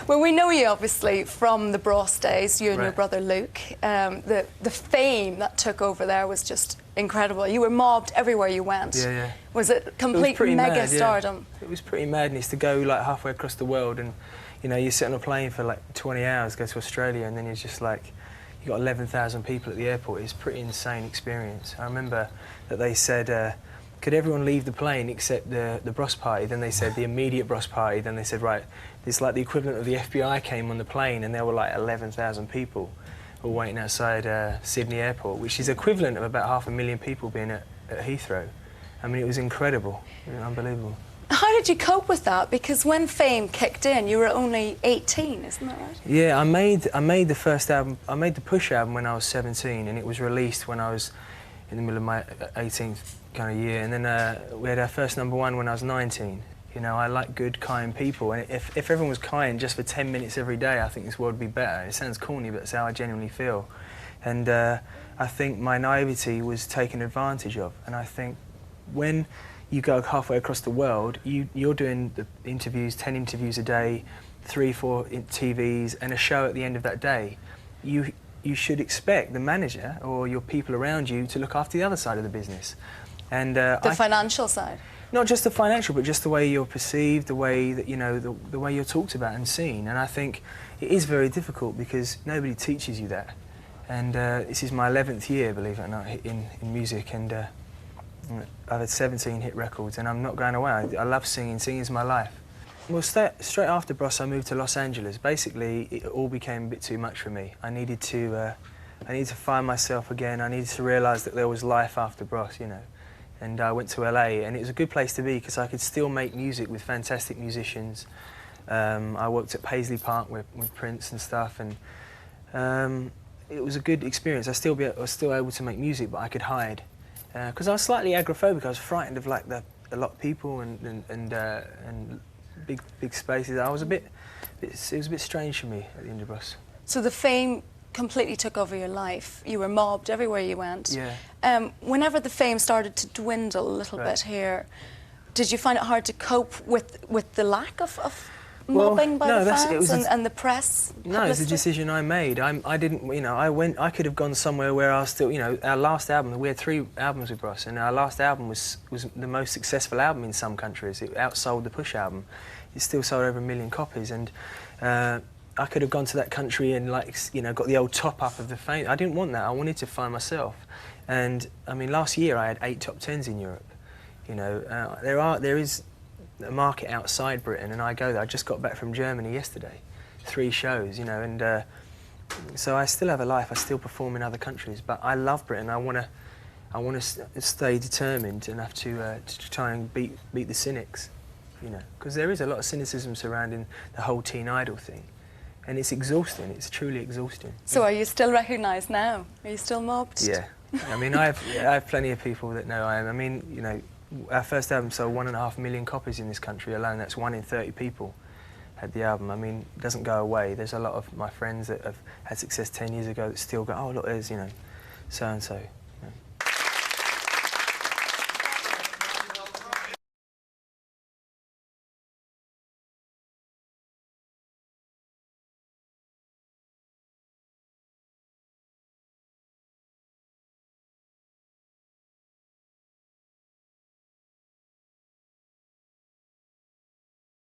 Well, we know you obviously from the Bros days, you and your brother Luke. The fame that took over there was just incredible. You were mobbed everywhere you went. Yeah, yeah. Was it complete mega stardom? Yeah. It was pretty madness to go like halfway across the world, and you know, you sit on a plane for like 20 hours, go to Australia, and then you're just like, you got 11,000 people at the airport. It's a pretty insane experience. I remember that they said, could everyone leave the plane except the Bros party? Then they said the immediate Bros party. Then they said, right, it's like the equivalent of the FBI came on the plane, and there were like 11,000 people all waiting outside Sydney Airport, which is equivalent of about 500,000 people being at Heathrow. I mean, it was incredible, unbelievable. How did you cope with that? Because when fame kicked in, you were only 18, isn't that right? Yeah, I made the first album. I made the Push album when I was 17, and it was released when I was in the middle of my 18th kind of year. And then we had our first #1 when I was 19. You know, I like good, kind people, and if everyone was kind just for 10 minutes every day, I think this world would be better. It sounds corny, but it's how I genuinely feel. And I think my naivety was taken advantage of, and I think when you go halfway across the world, you're doing the interviews, 10 interviews a day, 3, 4 TVs, and a show at the end of that day. You should expect the manager or your people around you to look after the other side of the business. And the financial side? Not just the financial, but just the way you're perceived, the way that, you know, the way you're talked about and seen. And I think it is very difficult because nobody teaches you that. And this is my 11th year, believe it or not, in music, and I've had 17 hit records, and I'm not going away. I love singing. Singing's my life. Well, straight after Bros, I moved to Los Angeles. Basically, it all became a bit too much for me. I needed to find myself again. I needed to realise that there was life after Bros, you know. And I went to LA, and it was a good place to be because I could still make music with fantastic musicians. I worked at Paisley Park with Prince and stuff, and it was a good experience. I was still able to make music, but I could hide. Because I was slightly agoraphobic. I was frightened of like a lot of people and big spaces. It was a bit strange for me at the end of Bros. So the fame completely took over your life. You were mobbed everywhere you went. Yeah. Whenever the fame started to dwindle a little bit here, did you find it hard to cope with the lack of mobbing by the fans and the press? No, it's a decision I made. I didn't, you know, I could have gone somewhere where I was still, you know, our last album, we had 3 albums with Bros, and our last album was the most successful album in some countries. It outsold the Push album. It still sold over 1 million copies, and I could have gone to that country and, like, you know, got the old top up of the fame. I didn't want that. I wanted to find myself. And I mean, last year I had 8 top 10s in Europe. You know, there is a market outside Britain, and I go there. I just got back from Germany yesterday, 3 shows, you know, and so I still have a life. I still perform in other countries, but I love Britain. I want to stay determined enough to try and beat the cynics, you know, because there is a lot of cynicism surrounding the whole teen idol thing, and it's exhausting. It's truly exhausting. So are you still recognised now? Are you still mobbed? Yeah, I mean, I have plenty of people that know I am. I mean, you know, our first album sold 1.5 million copies in this country alone. That's 1 in 30 people had the album. I mean, it doesn't go away. There's a lot of my friends that have had success 10 years ago that still go, oh, look, there's, you know, so-and-so.